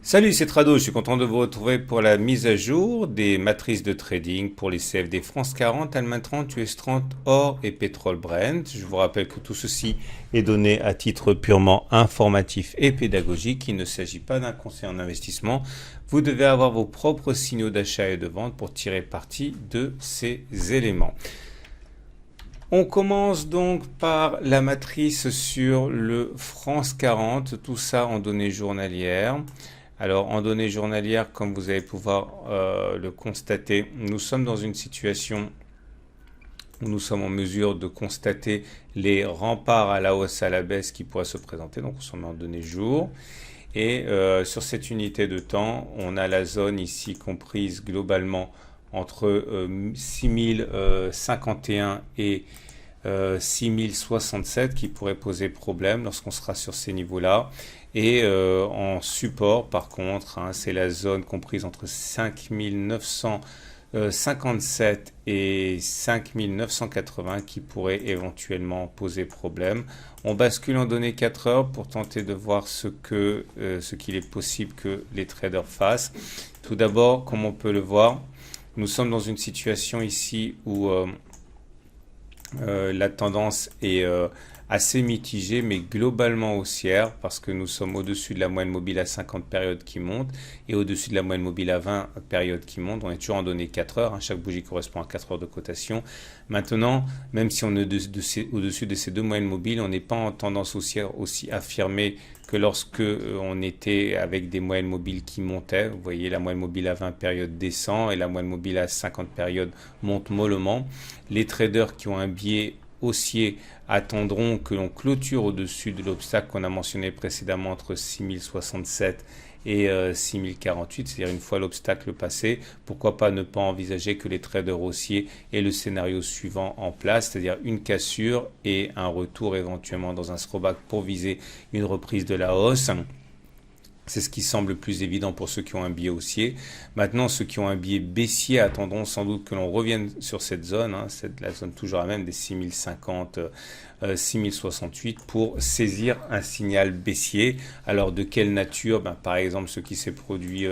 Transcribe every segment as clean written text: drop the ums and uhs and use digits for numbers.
Salut, c'est Trado, je suis content de vous retrouver pour la mise à jour des matrices de trading pour les CFD France 40, Allemagne 30, US 30, or et pétrole Brent. Je vous rappelle que tout ceci est donné à titre purement informatif et pédagogique. Il ne s'agit pas d'un conseil en investissement. Vous devez avoir vos propres signaux d'achat et de vente pour tirer parti de ces éléments. On commence donc par la matrice sur le France 40, tout ça en données journalières. Alors en données journalières, comme vous allez pouvoir le constater, nous sommes dans une situation où nous sommes en mesure de constater les remparts à la hausse, à la baisse qui pourraient se présenter. Donc on s'en met en données jour. Et sur cette unité de temps, on a la zone ici comprise globalement entre 6051 et 6067 qui pourrait poser problème lorsqu'on sera sur ces niveaux-là. Et en support, par contre, c'est la zone comprise entre 5957 et 5980 qui pourrait éventuellement poser problème. On bascule en données 4 heures pour tenter de voir ce qu'il est possible que les traders fassent. Tout d'abord, comme on peut le voir, nous sommes dans une situation ici où la tendance est assez mitigée, mais globalement haussière, parce que nous sommes au-dessus de la moyenne mobile à 50 périodes qui monte et au-dessus de la moyenne mobile à 20 périodes qui monte. On est toujours en données 4 heures, chaque bougie correspond à 4 heures de cotation. Maintenant, même si on est au-dessus de ces deux moyennes mobiles, on n'est pas en tendance haussière aussi affirmée que lorsque on était avec des moyennes mobiles qui montaient. Vous voyez, la moyenne mobile à 20 périodes descend et la moyenne mobile à 50 périodes monte mollement. Les traders qui ont un biais haussier attendront que l'on clôture au-dessus de l'obstacle qu'on a mentionné précédemment entre 6067 et 6048, c'est-à-dire une fois l'obstacle passé, pourquoi pas ne pas envisager que les traders haussiers aient le scénario suivant en place, c'est-à-dire une cassure et un retour éventuellement dans un throwback pour viser une reprise de la hausse. C'est ce qui semble le plus évident pour ceux qui ont un biais haussier. Maintenant, ceux qui ont un biais baissier attendront sans doute que l'on revienne sur cette zone, c'est la zone toujours la même des 6050, 6068 pour saisir un signal baissier. Alors de quelle nature? Par exemple, ce qui s'est produit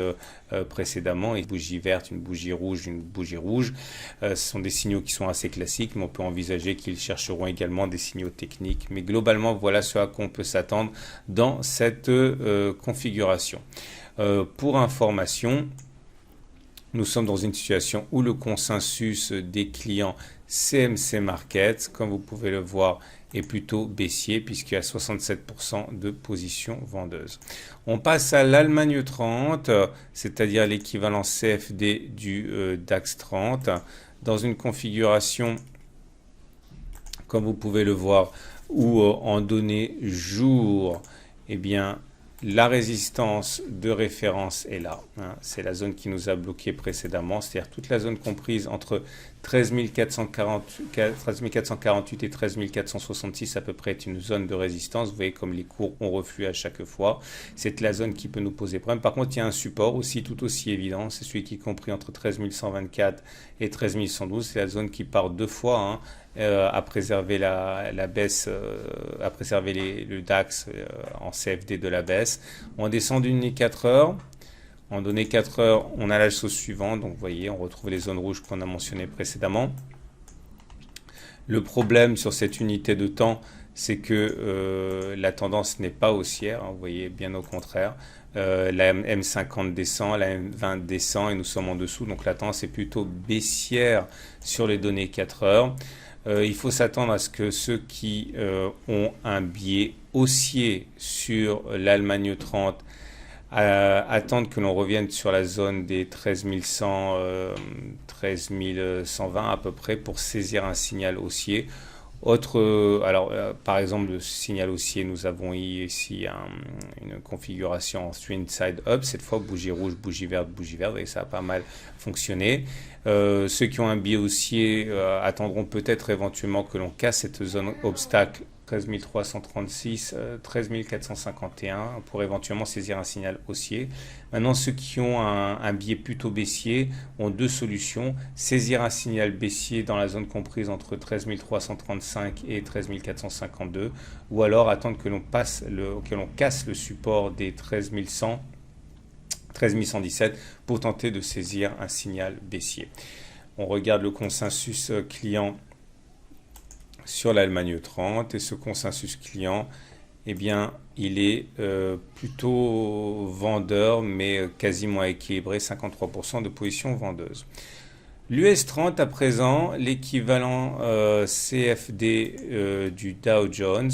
précédemment, une bougie verte, une bougie rouge, ce sont des signaux qui sont assez classiques, mais on peut envisager qu'ils chercheront également des signaux techniques. Mais globalement, voilà ce à quoi on peut s'attendre dans cette configuration. Pour information, nous sommes dans une situation où le consensus des clients CMC Markets, comme vous pouvez le voir, est plutôt baissier puisqu'il y a 67% de positions vendeuses. On passe à l'Allemagne 30, c'est-à-dire l'équivalent CFD du DAX 30, dans une configuration, comme vous pouvez le voir, où en données jour, eh bien, la résistance de référence est là. C'est la zone qui nous a bloqué précédemment, c'est-à-dire toute la zone comprise entre 13 448 et 13 466 à peu près est une zone de résistance. Vous voyez comme les cours ont reflué à chaque fois. C'est la zone qui peut nous poser problème. Par contre, il y a un support aussi tout aussi évident. C'est celui qui est compris entre 13 124 et 13 112. C'est la zone qui part deux fois à préserver la baisse, à préserver le DAX en CFD de la baisse. On descend d'une 4 heures. En données 4 heures, on a la chose suivante. Donc, vous voyez, on retrouve les zones rouges qu'on a mentionnées précédemment. Le problème sur cette unité de temps, c'est que la tendance n'est pas haussière. Vous voyez, bien au contraire. La M50 descend, la M20 descend et nous sommes en dessous. Donc, la tendance est plutôt baissière sur les données 4 heures. Il faut s'attendre à ce que ceux qui ont un biais haussier sur l'Allemagne 30 attendre que l'on revienne sur la zone des 13 100, 13 120 à peu près pour saisir un signal haussier. Par exemple, le signal haussier, nous avons ici une configuration en swing side up, cette fois bougie rouge, bougie verte, et ça a pas mal fonctionné. Ceux qui ont un biais haussier attendront peut-être éventuellement que l'on casse cette zone obstacle 13 336, 13 451 pour éventuellement saisir un signal haussier. Maintenant, ceux qui ont un biais plutôt baissier ont deux solutions. Saisir un signal baissier dans la zone comprise entre 13 335 et 13 452 ou alors attendre que l'on casse le support des 13 100 13 117 pour tenter de saisir un signal baissier. On regarde le consensus client sur l'Allemagne 30 et ce consensus client, eh bien, il est plutôt vendeur mais quasiment équilibré, 53% de position vendeuse. L'US 30 à présent, l'équivalent CFD du Dow Jones.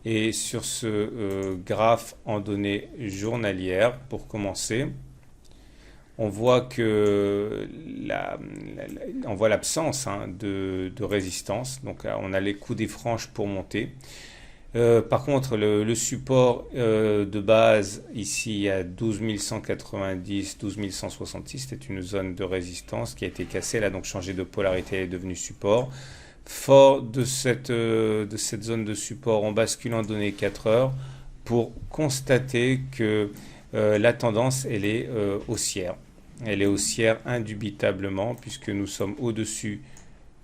Et sur ce graphe en données journalières, pour commencer, on voit que on voit l'absence de résistance. Donc on a les coups des franges pour monter. Par contre, le support de base ici à 12 190, 12 166, c'était une zone de résistance qui a été cassée. Elle a donc changé de polarité, elle est devenue support. Fort de cette zone de support, on bascule en données 4 heures pour constater que la tendance, elle est haussière. Elle est haussière indubitablement puisque nous sommes au-dessus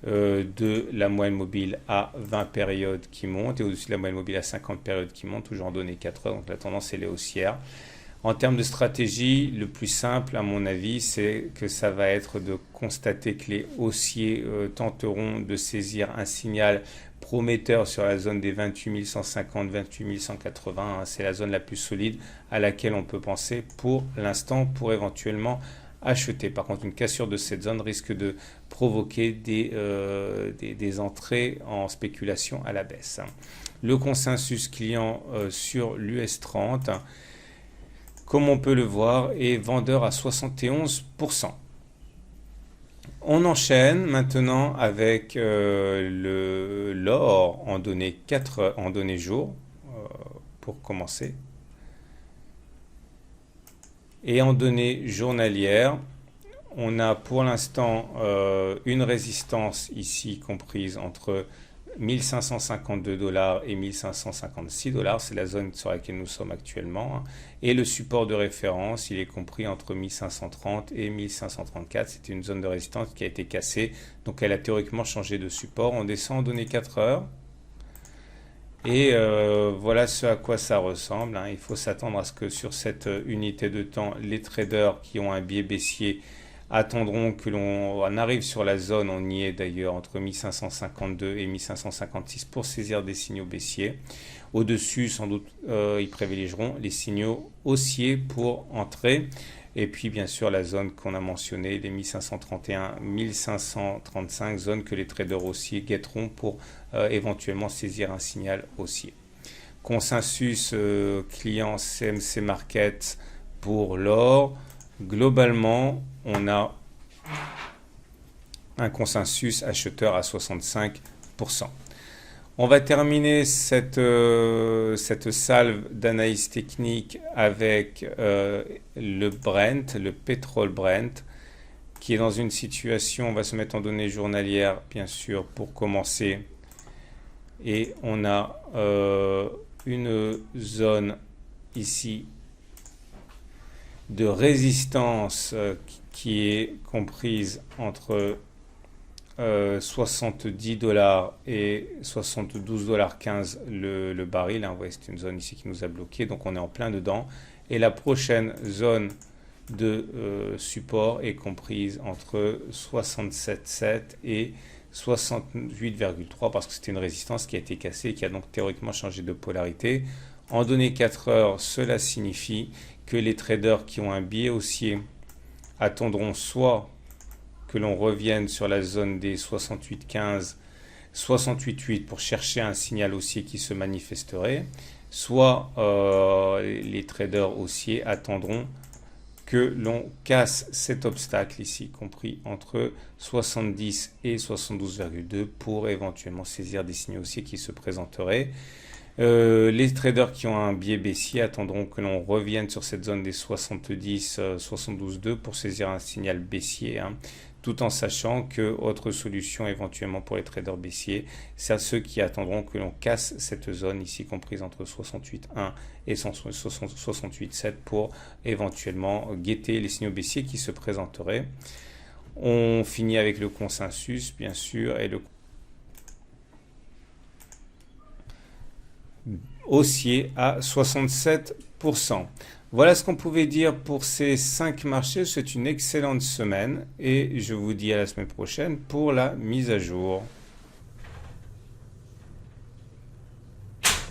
de la moyenne mobile à 20 périodes qui monte et au-dessus de la moyenne mobile à 50 périodes qui monte, toujours en données 4 heures, donc la tendance elle est haussière. En termes de stratégie, le plus simple à mon avis, c'est que ça va être de constater que les haussiers tenteront de saisir un signal prometteur sur la zone des 28 150, 28 180, c'est la zone la plus solide à laquelle on peut penser pour l'instant pour éventuellement acheter. Par contre, une cassure de cette zone risque de provoquer des entrées en spéculation à la baisse. Le consensus client sur l'US 30, comme on peut le voir, est vendeur à 71%. On enchaîne maintenant avec l'or en données jours pour commencer. Et en données journalières, on a pour l'instant une résistance ici comprise entre 1552 $ et 1556 $, c'est la zone sur laquelle nous sommes actuellement. Et le support de référence, il est compris entre 1530 et 1534. C'est une zone de résistance qui a été cassée, donc elle a théoriquement changé de support. On descend en données 4 heures. Et voilà ce à quoi ça ressemble. Il faut s'attendre à ce que sur cette unité de temps, les traders qui ont un biais baissier attendront que l'on arrive sur la zone, on y est d'ailleurs, entre 1552 et 1556 pour saisir des signaux baissiers. Au-dessus, sans doute, ils privilégieront les signaux haussiers pour entrer. Et puis, bien sûr, la zone qu'on a mentionnée, les 1531, 1535, zone que les traders haussiers guetteront pour éventuellement saisir un signal haussier. Consensus client CMC Market pour l'or. Globalement, on a un consensus acheteur à 65%. On va terminer cette salve d'analyse technique avec le Brent, le pétrole Brent, qui est dans une situation, on va se mettre en données journalières, bien sûr, pour commencer. Et on a une zone ici de résistance qui est comprise entre 70 $ et 72,15 $ le baril. Vous voyez, c'est une zone ici qui nous a bloqué, donc on est en plein dedans. Et la prochaine zone de support est comprise entre 67,7 et 68,3 parce que c'était une résistance qui a été cassée et qui a donc théoriquement changé de polarité. En données 4 heures, cela signifie que les traders qui ont un biais haussier attendront soit que l'on revienne sur la zone des 68,15, 68,8 pour chercher un signal haussier qui se manifesterait, soit les traders haussiers attendront que l'on casse cet obstacle ici, compris entre 70 et 72,2 pour éventuellement saisir des signaux haussiers qui se présenteraient. Les traders qui ont un biais baissier attendront que l'on revienne sur cette zone des 70, 72,2 pour saisir un signal baissier, tout en sachant que autre solution éventuellement pour les traders baissiers, c'est à ceux qui attendront que l'on casse cette zone ici comprise entre 68,1 et 68,7 pour éventuellement guetter les signaux baissiers qui se présenteraient. On finit avec le consensus, bien sûr, et le haussier à 67%. Voilà ce qu'on pouvait dire pour ces 5 marchés. C'est une excellente semaine et je vous dis à la semaine prochaine pour la mise à jour.